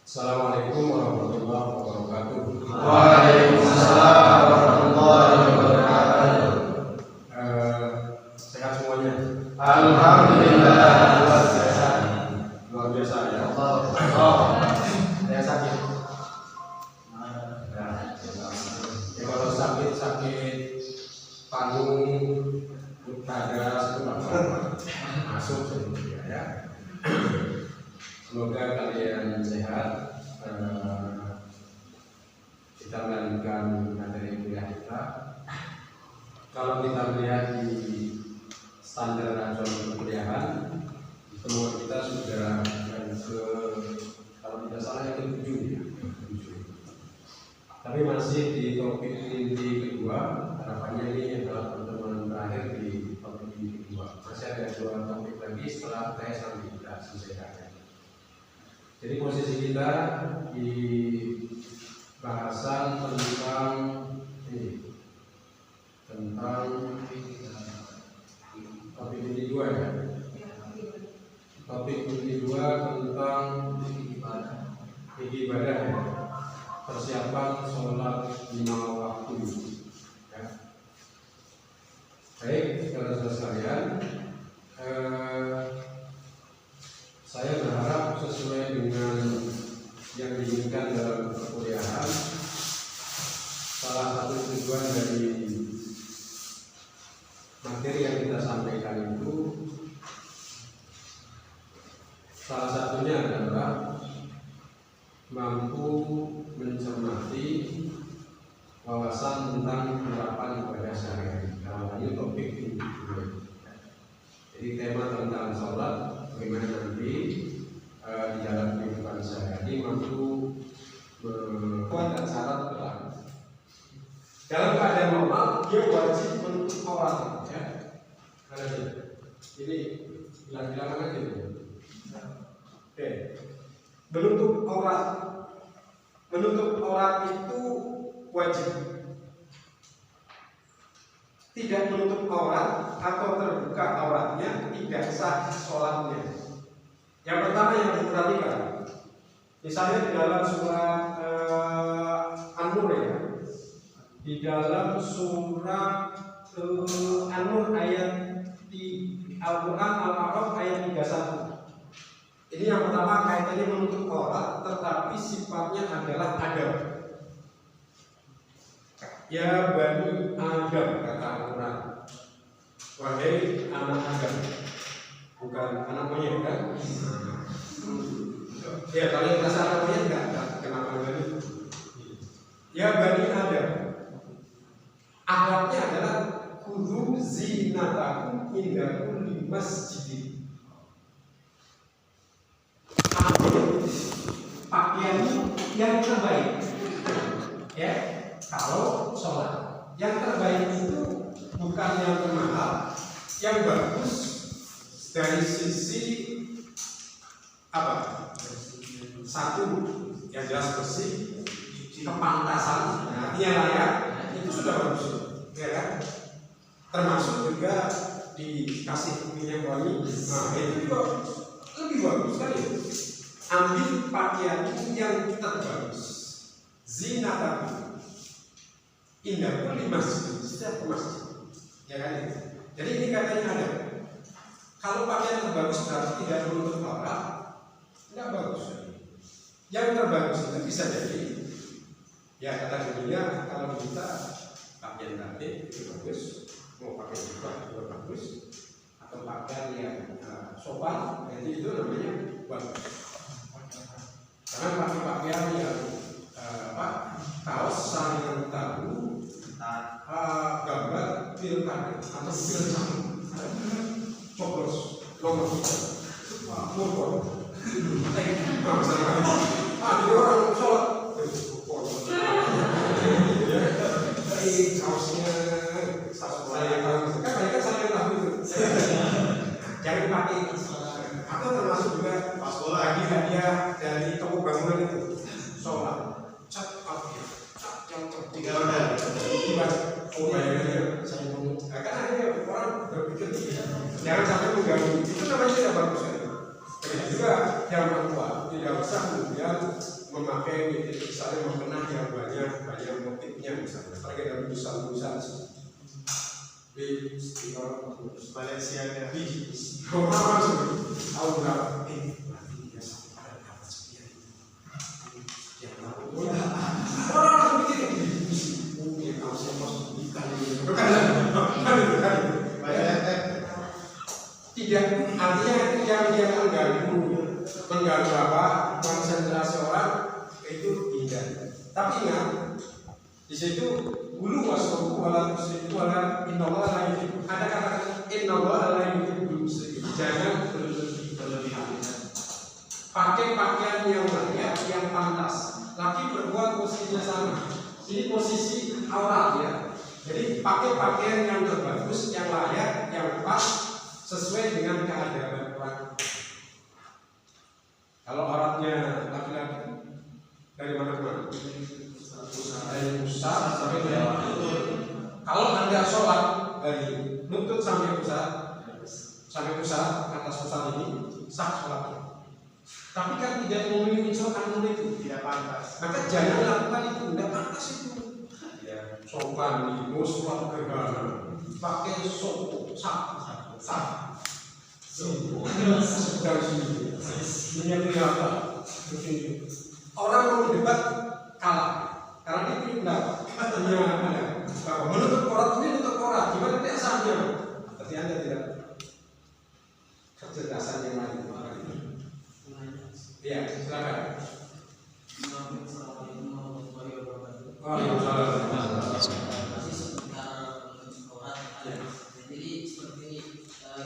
Assalamualaikum warahmatullahi wabarakatuh. Waalaikumsalam warahmatullahi wabarakatuh. Sehat semuanya. Alhamdulillah luar biasa. Luar biasa ya. Saya sakit. Ya, kalau sakit panggung, dada, itu masuk sebenarnya ya. Semoga kalian sehat. Kita melanjutkan materi kuliah kita. Kalau kita melihat di standar nasional perkuliahan, semua kita sudah yang kalau tidak salah yang ke-7 ya. Tapi masih di topik inti kedua. Harapannya ini adalah pertemuan terakhir di topik inti kedua. Masih ada 2 topik lagi setelah tes nanti kita selesaikan. Jadi posisi kita di bahasan tentang topik inti 2 ya. Topik inti 2 tentang ibadah ya. Persiapan sholat 5 waktu ya. Baik, saudara-saudara sekalian, saya berharap sesuai dengan yang diinginkan dalam perkuliahan, salah satu tujuan dari materi yang kita sampaikan itu salah satunya adalah mampu mencermati wawasan tentang penerapan ibadah sehari-hari. Dalam hal ini topik ini. Jadi tema tentang sholat bagaimana nanti di dalam kehidupan sehari-hari mampu membuat dan syarat berlaku. Dalam keadaan normal dia wajib menutup aurat ya. Ini bilang-bilangan aja gitu. Oke. Menutup aurat itu wajib. Tidak menutup aurat atau terbuka auratnya tidak sah sholatnya. Yang pertama yang diperhatikan, misalnya di dalam surat An-Nur ya, di dalam surat An-Nur ayat di Al-Quran Al-A'raf ayat 31. Ini yang pertama kaitannya menutup aurat, tetapi sifatnya adalah adab. Ya Bani Adam kata Al-Quran, wahai anak Adam, bukan anak monyet kan? Ya kalau yang rasa anak monyet enggak kenapa Bani? Ya Bani Adam, akhlaknya adalah khudhu zinatakum inda kulli masjid. Pakaian yang terbaik, ya. Kalau sholat yang terbaik itu bukan yang termahal, yang bagus dari sisi apa? Satu yang jelas bersih, kepantasan, artinya layak, itu sudah bagus, ya kan? Termasuk juga dikasih minyak wangi, nah itu juga lebih bagus sekali. Ambil pakaian yang terbagus, zinatakum indah kulli masjid, setiap masjid, ya kan? Jadi ini katanya ada. Kalau pakaian terbagus berarti tidak menutup aurat, tidak bagus. Yang terbagus itu bisa jadi, ya kata dunia kalau kita pakaian batik itu bagus, mau pakai jubah juga bagus, atau pakaian yang sopan, itu namanya bagus. Karena pakai pakaian yang kaos saringan tahu, gambar pilkada atau pilkada, coblos, nomor murkon, jadi orang sholat, kaosnya saringan tahu, kan mereka saringan tahu itu, jangan pakai itu. Atau termasuk juga pas bola hadiah dari toko bangunan itu, sholat. Cat apa ya? Cat yang tertinggal dan bayarnya saya mau. Karena ini orang berpikir jangan sampai mengganggu. Itu namanya tidak bagus ya. Begitu juga yang orang tua tidak usah kemudian memakai misalnya mengkenang yang banyak motifnya misalnya, apalagi dalam tulisan-tulisan Balenciaga. Tahu berapa? Orang mikir mungkin kalau saya masuk tidak, artinya yang mengganggu apa konsentrasi orang itu tidak. Tapi ingat di situ bulu wasrobu wala tusriku wala innallaha la yuhibbu. Ada kata-kata innallaha la yuhibbul musrifin. Jangan berlebihan. Pakai pakaian yang layak, yang pantas. Laki perempuan posisinya sama. Ini posisi aurat ya. Jadi pakai pakaian yang terbagus, yang layak, yang pas, sesuai dengan keadaan orang. Kalau auratnya laki-laki dari mana ke mana? Dari pusat sampai ke lutut. Kalau Anda sholat dari lutut sampai pusat atas pusat ini sah sholatnya. Tapi kan tidak memenuhi unsur kanun itu, Tidak pantas. maka jangan lakukan itu, tidak pantas itu. Sopan nih, mau sholat gerhana, pakai sop, sah. Sedang sini, ini yang kelihatan. Orang mau debat kalah, karena dia punya pendapat. Bahwa menutup aurat ini menutup aurat, gimana tidak sahnya? Berarti Anda tidak kecerdasan yang lain. Ya, silakan. Jadi seperti ini,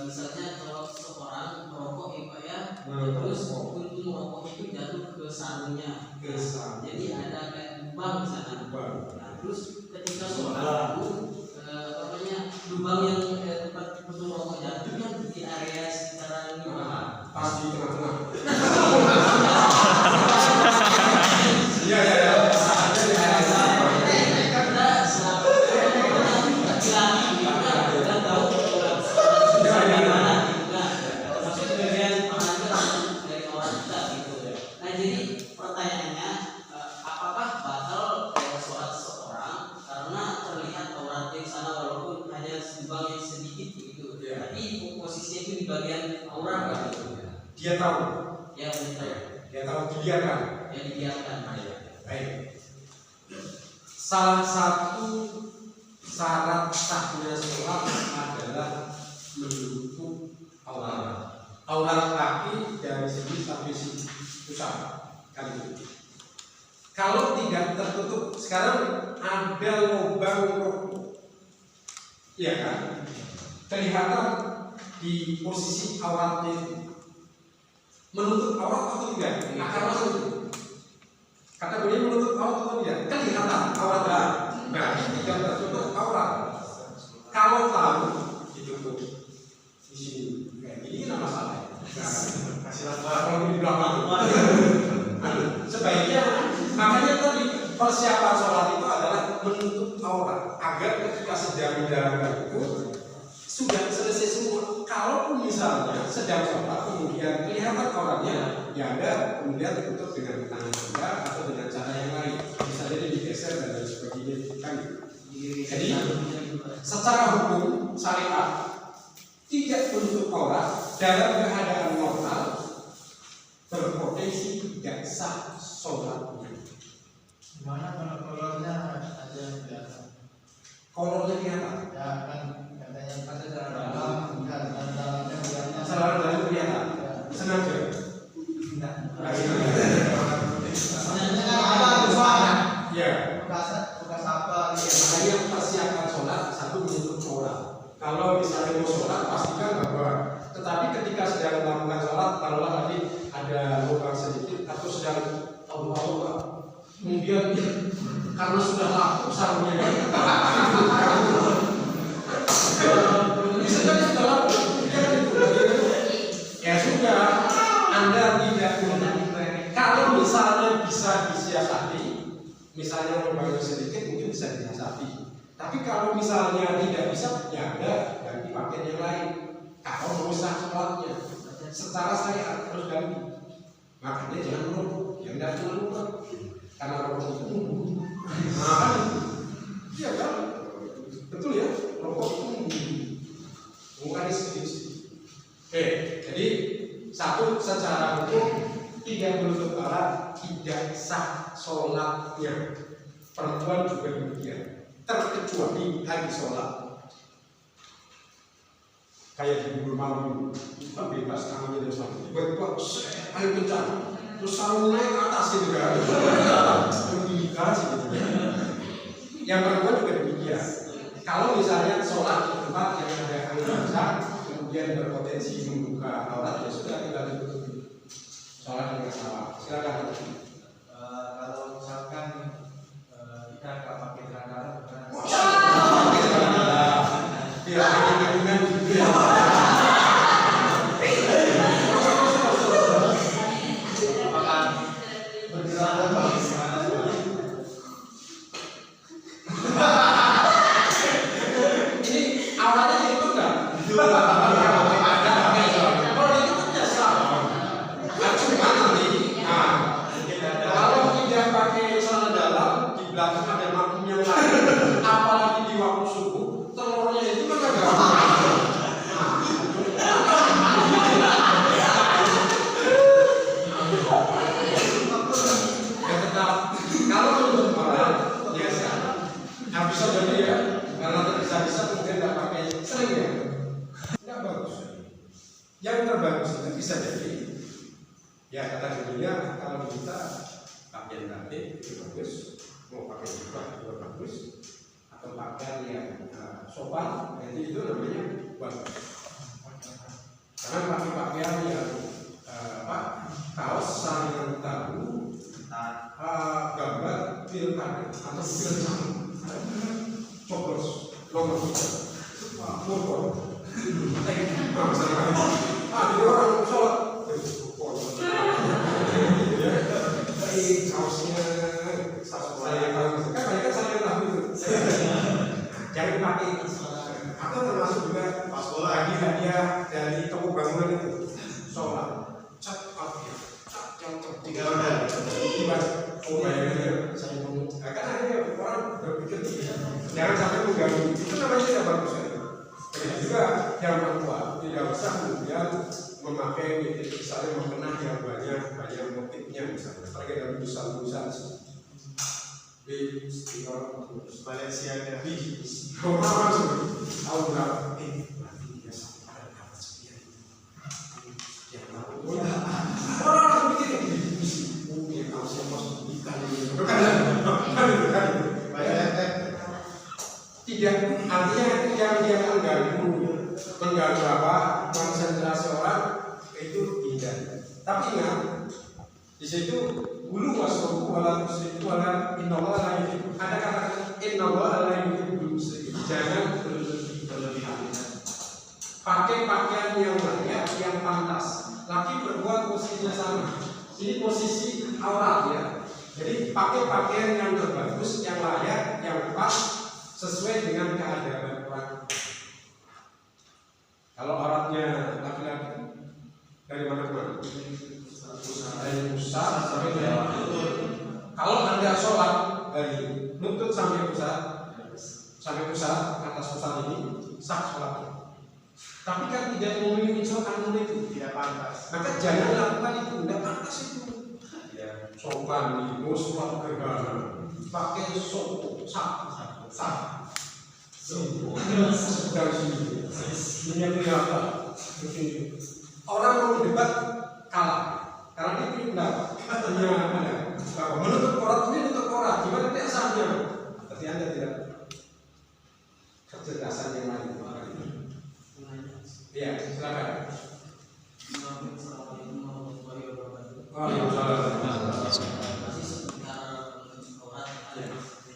misalnya kalau seseorang merokok ya Pak ya, terus untuk merokok itu jatuh ke sarungnya. Jadi ada kayak lubang di sana. Nah, terus ketika sholat lubang yang tempat untuk merokok jatuh kan di area sekitaran ini Pak. Pas di tengah-tengah. Iya. Dia tahu. Ya, betul. Dia tahu dibiarkan. Ya, dibiarkan. Baik. Salah satu syarat sahnya sholat adalah menutup aurat. Aurat kaki dari sini sampai sini pusat kan itu. Kalau tidak tertutup, sekarang ada lubang rokok, iya kan? Kelihatan di posisi auratnya itu. Menutup aurat atau tidak? Akan masuk itu. Kata beliau menutup aurat atau tidak? Kelihatan aurat. Berarti tidak tertutup aurat. Kalau tahu ditutup di sini kayak gini nama salah. Kasih kalau di belakang. Sebaiknya makanya tadi persiapan sholat itu adalah menutup aurat agar ketika sedang menjalankan itu sudah selesai semua. Kalaupun misalnya sedang sholat kemudian kelihatan auratnya, ya Anda kemudian ditutup dengan tangan Anda atau dengan cara yang lain, bisa jadi digeser dan lain sebagainya kan. Jadi secara hukum syariat tidak menutup aurat dalam keadaan normal berpotensi tidak sah sholatnya. Gimana kalau kolornya ada yang kelihatan? Kolornya kelihatan. Ya kan katanya ada dalam enggak dalamnya kelihatan. Salah dalam kelihatan. Sengaja. Enggak. Sebenarnya kan apa suara? Ya. Bekas apa? Makanya persiapan sholat satu menutup aurat. Kalau misalnya mau sholat pastikan bahwa. Tetapi ketika sedang melakukan sholat, taruhlah tadi ada lubang sedikit atau sedang tahu-tahu kemudian karena sudah laku sarungnya bisa jadi sudah laku ya sudah Anda tidak menutup. Kalau misalnya bisa disiasati, misalnya lubangnya sedikit mungkin bisa disiasati, tapi kalau misalnya tidak bisa ya Anda ganti pakaian yang lain. Kalau mau sah sholatnya secara syariat harus ganti. karena rokok itu membunuh. Nah, iya kan? Betul ya, rokok itu membunuh. Bukan sedikit. Oke, jadi satu, secara hukum tidak menutup aurat tidak sah sholatnya. Perempuan juga demikian, terkecuali hari sholat. Kayak di bulu malam itu kan bebas tangannya dan sama. Tiba-tiba ayo kencang, terus sarung naik ke atas gitu kan. Dikasih gitu. Yang perempuan juga demikian. Kalau misalnya sholat di tempat yang ada angin kencang, kemudian berpotensi membuka aurat, ya sudah tinggal ditutupi. Sholat dengan salah. Silakan. Kalau misalkan kita nggak pakai celana dalam, biar kandungan juga. apakah bercelana bagaimana? Ini awalnya itu enggak? Kalau itu kan biasa. Cuma nanti, kalau tidak pakai celana dalam, di belakang ada makmum yang lain, apalagi di waktu subuh, telurnya itu kan agak. Ya tetap, kalau menurut orang biasa, nah bisa jadi ya, karena tergesa-gesa mungkin nggak pakai sering ya, nggak bagus. Yang terbagus itu bisa jadi, ya kata dirinya kalau kita pakaian batik itu bagus, mau pakai jubah juga bagus, atau pakaian yang sopan, jadi itu namanya bagus. Karena pakai pakaian yang kaos sarung tahu, gambar pilkada atau pilkada, coblos, nomor 3, murkon, jadi orang sholat, kaosnya saya tahu, kan banyak kan saya tahu itu, jangan pakai itu, atau termasuk juga pas lagi hadiah dari toko bangunan itu, sholat, cat pakai, cat yang tiga roda, oh bayangin saya ngomong, kan akhirnya orang berpikir jangan sampai mengganggu, itu namanya tidak bagus ya. Begitu juga yang perempuan tidak usah kemudian memakai misalnya mengenah yang banyak motifnya misalnya, apalagi dalam tulisan-tulisan di Balenciaga biji, orang tahu berapa? Berarti dia sampai pada dapat sekian. Yang lalu, orang mikir mungkin kalau saya mau ikan ini, kan tidak, artinya yang dia mengganggu apa konsentrasi orang itu tidak. Tapi ingat di situ bulu wasrobu wala musriku wala innallaha la yuhibbu. Ada kata innallaha la yuhibbul musrikin. Jangan berlebihan. Pakai pakaian yang layak, yang pantas. Laki perempuan posisinya sama. Ini posisi aurat ya. Jadi pakai pakaian yang terbagus, yang layak, yang pas, sesuai dengan keadaan orang. Kalau auratnya laki-laki dari mana-mana, dari pusat sampai ke kalau Anda sholat dari lutut sampai pusat atas pusat ini sah sholatnya. Tapi kan tidak memenuhi unsur kanun itu, tidak pantas. Maka jangan lakukan itu, tidak pantas itu. Sopan nih, mau sholat gerhana, pakai sop, sah. Sedang sini, dunia kelihatan. Orang mau debat kalah, karena dia punya pendapat. Menutup aurat ini menutup aurat, gimana tidak sahnya? Tapi Anda tidak kecerdasan yang lain. Ya, silakan. Masih seputar aurat.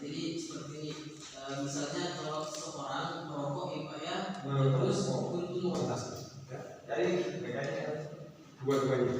Jadi seperti ini, misalnya kalau seorang merokok ya Pak ya, terus kuntum Jadi bedanya dua-duanya.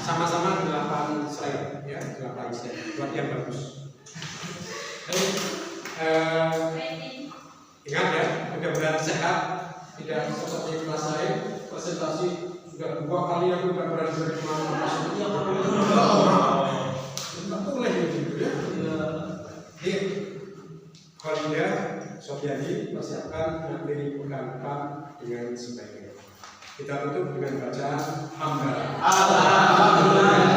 Sama-sama 8 slide ya, 8 slide. Buat yang bagus. Ingat ya, mudah-mudahan sehat, tidak seperti kelas saya presentasi sudah 2 kali aku tidak berani berkemana-mana. Khalida Sofiani persiapkan materi pekan depan dengan sebaiknya. Kita tutup dengan bacaan hamdalah. Alhamdulillah.